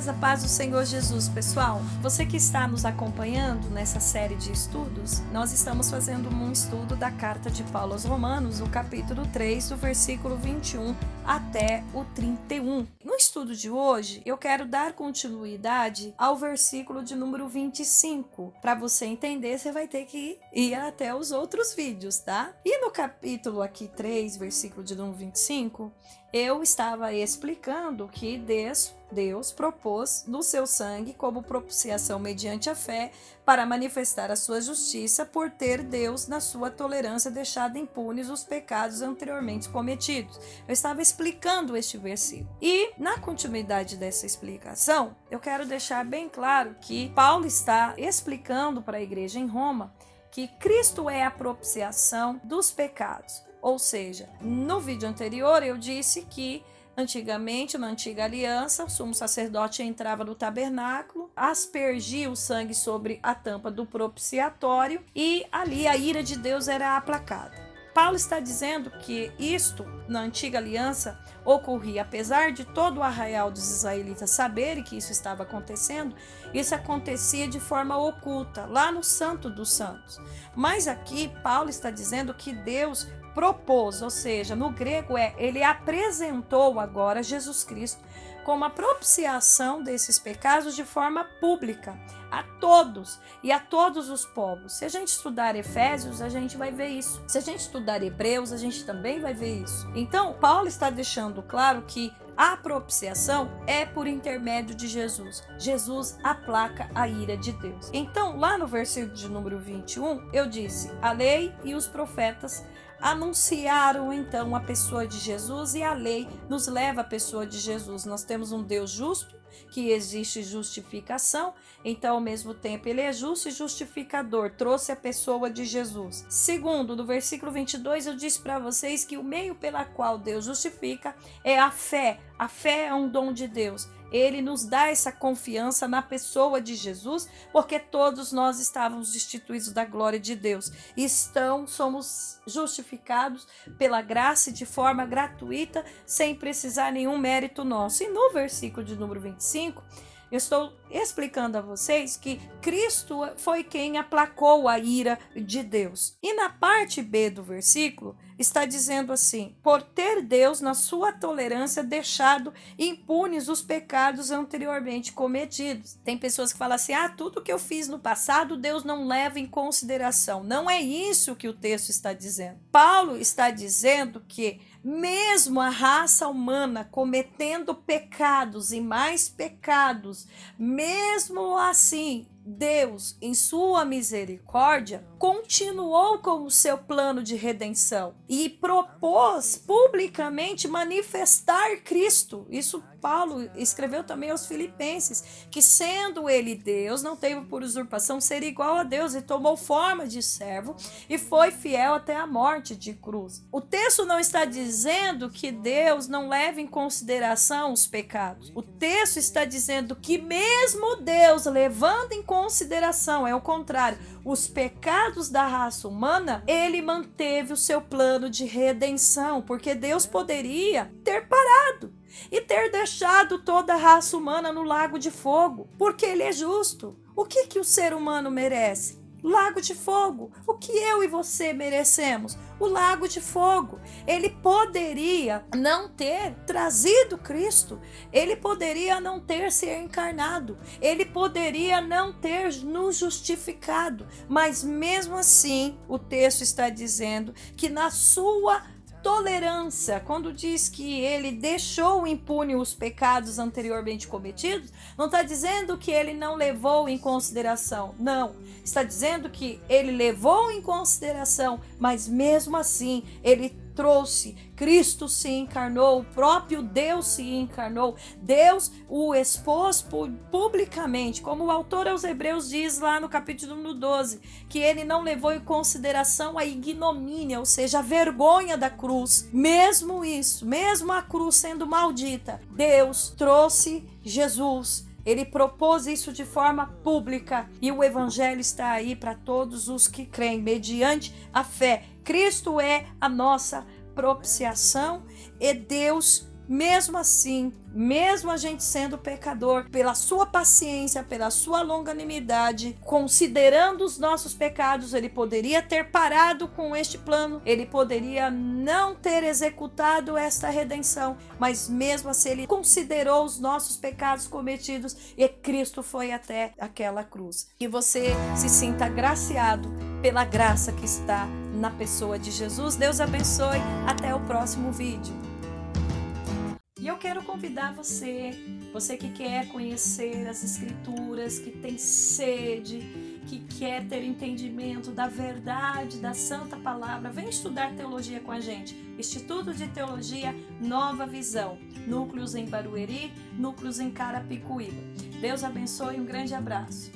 a paz do Senhor Jesus, pessoal. Você que está nos acompanhando nessa série de estudos, nós estamos fazendo um estudo da carta de Paulo aos Romanos, no capítulo 3, do versículo 21 até o 31. No estudo de hoje, eu quero dar continuidade ao versículo de número 25. Para você entender, você vai ter que ir até os outros vídeos, tá? E no capítulo aqui 3, versículo de número 25, eu estava explicando que Deus propôs no seu sangue como propiciação mediante a fé para manifestar a sua justiça por ter Deus na sua tolerância deixado impunes os pecados anteriormente cometidos. Eu estava explicando este versículo. E na continuidade dessa explicação, eu quero deixar bem claro que Paulo está explicando para a igreja em Roma que Cristo é a propiciação dos pecados. Ou seja, no vídeo anterior eu disse que antigamente, na antiga aliança, o sumo sacerdote entrava no tabernáculo, aspergia o sangue sobre a tampa do propiciatório e ali a ira de Deus era aplacada. Paulo está dizendo que isto, na antiga aliança, ocorria, apesar de todo o arraial dos israelitas saberem que isso estava acontecendo, isso acontecia de forma oculta, lá no Santo dos Santos. Mas aqui, Paulo está dizendo que Deus propôs, ou seja, no grego ele apresentou agora Jesus Cristo como a propiciação desses pecados de forma pública, a todos e a todos os povos. Se a gente estudar Efésios, a gente vai ver isso. Se a gente estudar Hebreus, a gente também vai ver isso. Então, Paulo está deixando claro que a propiciação é por intermédio de Jesus. Jesus aplaca a ira de Deus. Então, lá no versículo de número 21, eu disse: a lei e os profetas anunciaram então a pessoa de Jesus e a lei nos leva à pessoa de Jesus. Nós temos um Deus justo, que existe justificação, então ao mesmo tempo ele é justo e justificador, trouxe a pessoa de Jesus. Segundo, no versículo 22 eu disse para vocês que o meio pela qual Deus justifica é a fé. A fé é um dom de Deus. Ele nos dá essa confiança na pessoa de Jesus, porque todos nós estávamos destituídos da glória de Deus. Somos justificados pela graça de forma gratuita, sem precisar nenhum mérito nosso. E no versículo de número 25, eu estou explicando a vocês que Cristo foi quem aplacou a ira de Deus. E na parte B do versículo está dizendo assim: por ter Deus na sua tolerância deixado impunes os pecados anteriormente cometidos. Tem pessoas que falam assim: tudo que eu fiz no passado Deus não leva em consideração. Não é isso que o texto está dizendo. Paulo está dizendo que mesmo a raça humana cometendo pecados e mais pecados, mesmo assim, Deus, em sua misericórdia, continuou com o seu plano de redenção e propôs publicamente manifestar Cristo. Isso Paulo escreveu também aos Filipenses, que sendo ele Deus, não teve por usurpação ser igual a Deus e tomou forma de servo e foi fiel até a morte de cruz. O texto não está dizendo que Deus não leva em consideração os pecados. O texto está dizendo que mesmo Deus levando em consideração, é o contrário, os pecados da raça humana, ele manteve o seu plano de redenção, porque Deus poderia ter parado e ter deixado toda a raça humana no lago de fogo, porque ele é justo. O que o ser humano merece? Lago de fogo. O que eu e você merecemos? O lago de fogo. Ele poderia não ter trazido Cristo, ele poderia não ter se encarnado, ele poderia não ter nos justificado, mas mesmo assim o texto está dizendo que na sua tolerância, quando diz que ele deixou impune os pecados anteriormente cometidos, não está dizendo que ele não levou em consideração, não, está dizendo que ele levou em consideração, mas mesmo assim ele trouxe, Cristo se encarnou, o próprio Deus se encarnou, Deus o expôs publicamente, como o autor aos Hebreus diz lá no capítulo número 12, que ele não levou em consideração a ignomínia, ou seja, a vergonha da cruz. Mesmo isso, mesmo a cruz sendo maldita, Deus trouxe Jesus. Ele propôs isso de forma pública e o evangelho está aí para todos os que creem, mediante a fé. Cristo é a nossa propiciação e Deus mesmo assim, mesmo a gente sendo pecador, pela sua paciência, pela sua longanimidade, considerando os nossos pecados, ele poderia ter parado com este plano, ele poderia não ter executado esta redenção, mas mesmo assim ele considerou os nossos pecados cometidos e Cristo foi até aquela cruz. Que você se sinta agraciado pela graça que está na pessoa de Jesus. Deus abençoe. Até o próximo vídeo. E eu quero convidar você que quer conhecer as Escrituras, que tem sede, que quer ter entendimento da verdade, da Santa Palavra, vem estudar teologia com a gente. Instituto de Teologia Nova Visão. Núcleos em Barueri, núcleos em Carapicuíba. Deus abençoe e um grande abraço.